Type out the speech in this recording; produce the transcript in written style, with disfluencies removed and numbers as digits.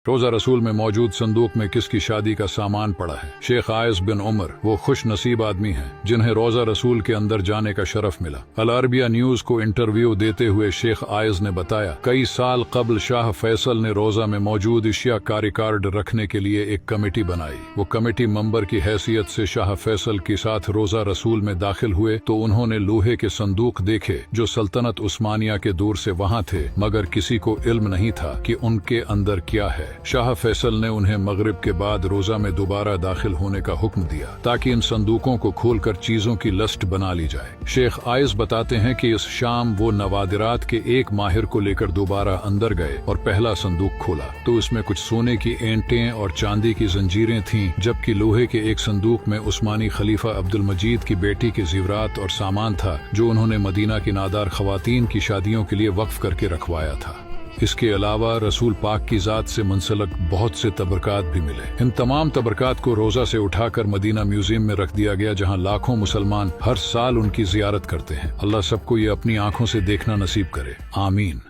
रोजा रसूल में मौजूद संदूक में किसकी शादी का सामान पड़ा है? शेख आयस बिन उमर वो खुश नसीब आदमी हैं जिन्हें रोजा रसूल के अंदर जाने का शरफ मिला। अल अरबिया न्यूज को इंटरव्यू देते हुए शेख आयस ने बताया, कई साल कबल शाह फैसल ने रोजा में मौजूद इशिया का रिकॉर्ड रखने के लिए एक कमेटी बनाई। वो कमेटी मेंबर की हैसियत से शाह फैसल के साथ रोजा रसूल में दाखिल हुए तो उन्होंने लोहे के संदूक देखे जो सल्तनत उस्मानिया के दूर से वहाँ थे, मगर किसी को इल्म नहीं था कि उनके अंदर क्या है। शाह फैसल ने उन्हें मगरिब के बाद रोजा में दोबारा दाखिल होने का हुक्म दिया ताकि इन संदूकों को खोलकर चीजों की लिस्ट बना ली जाए। शेख आयस बताते हैं कि इस शाम वो नवादिरात के एक माहिर को लेकर दोबारा अंदर गए और पहला संदूक खोला तो इसमें कुछ सोने की ईंटें और चांदी की जंजीरें थीं, जबकि लोहे के एक संदूक में उस्मानी खलीफा अब्दुल मजीद की बेटी के ज़ेवरात और सामान था जो उन्होंने मदीना की नादार खवातीन की शादियों के लिए वक्फ करके रखवाया था। इसके अलावा रसूल पाक की जात से मुंसलक बहुत से तबरकात भी मिले। इन तमाम तबरकात को रोजा से उठाकर मदीना म्यूजियम में रख दिया गया, जहां लाखों मुसलमान हर साल उनकी जियारत करते हैं। अल्लाह सबको ये अपनी आंखों से देखना नसीब करे, आमीन।